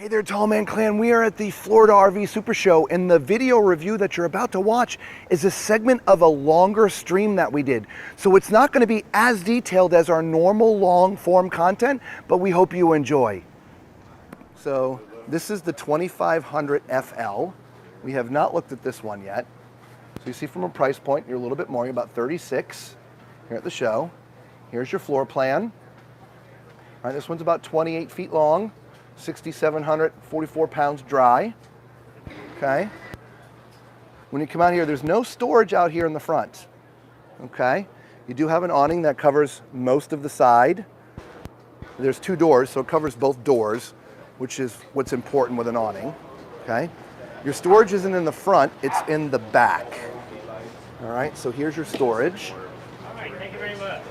Hey there, Tall Man Clan. We are at the Florida RV Super Show, and the video review that you're about to watch is a segment of a longer stream that we did. So it's not going to be as detailed as our normal long form content, but we hope you enjoy. So this is the 2500FL. We have not looked at this one yet. So you see from a price point, you're a little bit more, you're about 36 here at the show. Here's your floor plan. All right, this one's about 28 feet long. 6,744 pounds dry. Okay. When you come out here, there's no storage out here in the front. Okay. You do have an awning that covers most of the side. There's two doors, so it covers both doors, which is what's important with an awning. Okay. Your storage isn't in the front, it's in the back. All right, so here's your storage. All right, thank you very much.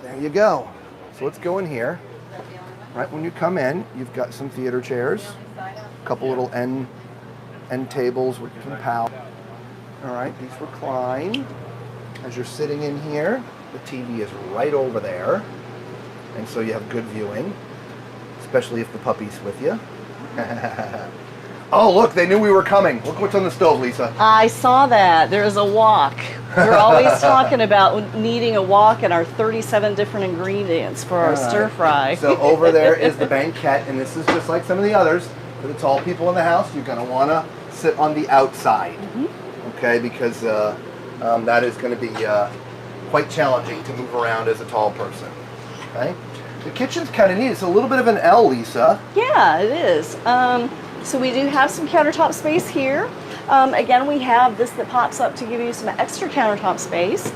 There you go. So let's go in here. Right when you come in, you've got some theater chairs, a couple little end tables with some power. All right, these recline. As you're sitting in here, the TV is right over there, and so you have good viewing, especially if the puppy's with you. Oh, look, they knew we were coming. Look what's on the stove, Lisa. I saw that. There's a wok. We're always talking about needing a wok and our 37 different ingredients for our stir fry. So over there is the banquette, and this is just like some of the others. For the tall people in the house, you're going to want to sit on the outside, okay, because that is going to be quite challenging to move around as a tall person, okay? The kitchen's kind of neat. It's a little bit of an L, Lisa. Yeah, it is. So we do have some countertop space here. Again, we have this that pops up to give you some extra countertop space.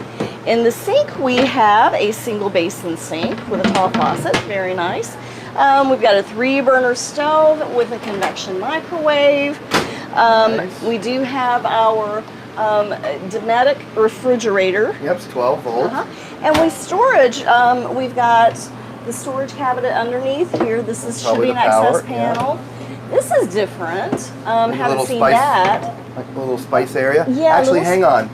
In the sink, we have a single basin sink with a tall faucet, very nice. We've got a 3-burner stove with a convection microwave. Nice. We do have our Dometic refrigerator. Yep, it's 12 volts. And with storage, we've got the storage cabinet underneath here. This is should be an access panel. Yeah. This is different. Haven't seen that. Like a little spice area? Yeah. Actually, hang on.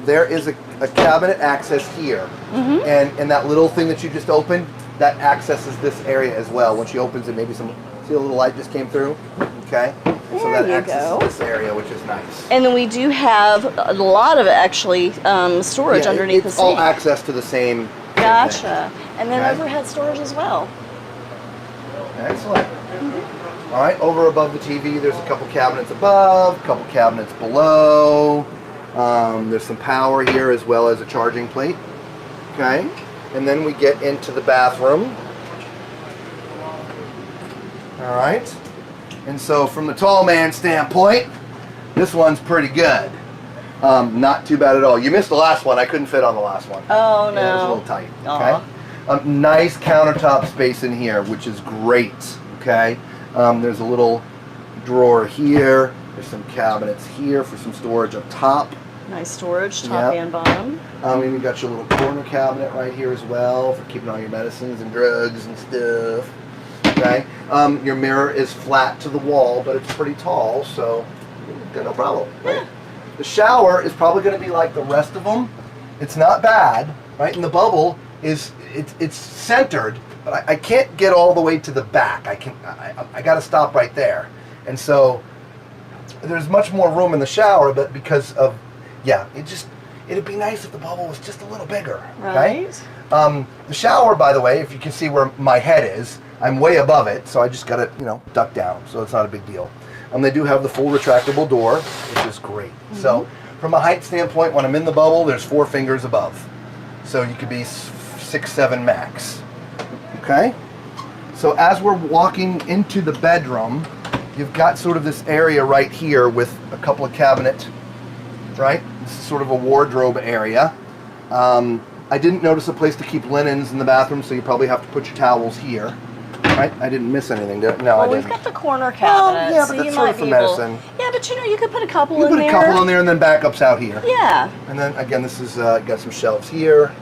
There is a cabinet access here. And that little thing that you just opened, that accesses this area as well. When she opens it, maybe see a little light just came through? Okay. So that accesses this area, which is nice. And then we do have a lot of actually storage underneath the It's sink. all access to the same Gotcha. thing. And then overhead storage as well. Excellent. All right, over above the TV, there's a couple cabinets above, a couple cabinets below. There's some power here as well as a charging plate. Okay, and then we get into the bathroom. All right, and so from the tall man standpoint, this one's pretty good. Not too bad at all. You missed the last one. I couldn't fit on the last one. Oh, no. Yeah, it was a little tight. Okay. Nice countertop space in here, which is great. Okay. There's a little drawer here. There's some cabinets here for some storage up top. Nice storage, top and bottom. And you got your little corner cabinet right here as well for keeping all your medicines and drugs and stuff. Okay. Your mirror is flat to the wall, but it's pretty tall, so no problem. Right? The shower is probably going to be like the rest of them. It's not bad, right? And the bubble is it's centered. But I can't get all the way to the back. I got to stop right there. And so there's much more room in the shower, but because of, it'd be nice if the bubble was just a little bigger. Okay? Right. The shower, by the way, if you can see where my head is, I'm way above it, so I just got to, duck down, so it's not a big deal. They do have the full retractable door, which is great. So from a height standpoint, when I'm in the bubble, there's 4 fingers above. So you could be 6, 7 max. Okay, so as we're walking into the bedroom, you've got sort of this area right here with a couple of cabinets, right? This is sort of a wardrobe area. I didn't notice a place to keep linens in the bathroom, so you probably have to put your towels here. Right? I didn't miss anything, did I? No, I didn't. We've got the corner cabinet. Yeah, but that's sort of for medicine. Yeah, but you could put a couple in there. You put a couple in there and then backups out here. Yeah. And then again, this is got some shelves here.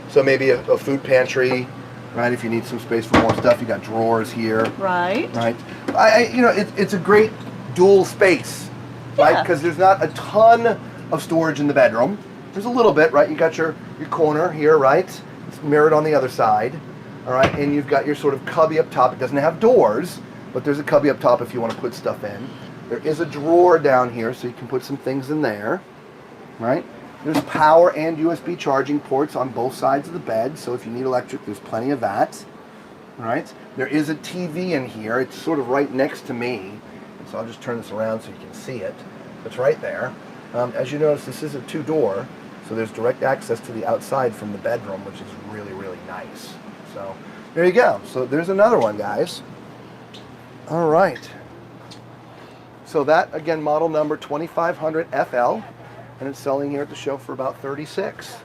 So maybe a food pantry. Right, if you need some space for more stuff, you got drawers here. Right. Right. It's a great dual space, right? Because there's not a ton of storage in the bedroom. There's a little bit, right? You got your corner here, right? It's mirrored on the other side, all right? And you've got your sort of cubby up top. It doesn't have doors, but there's a cubby up top if you want to put stuff in. There is a drawer down here, so you can put some things in there, right? There's power and USB charging ports on both sides of the bed, so if you need electric, there's plenty of that, all right? There is a TV in here. It's sort of right next to me, and so I'll just turn this around so you can see it. It's right there. As you notice, this is a two-door, so there's direct access to the outside from the bedroom, which is really, really nice. So there you go. So there's another one, guys. All right. So that, again, model number 2500FL, and it's selling here at the show for about $36.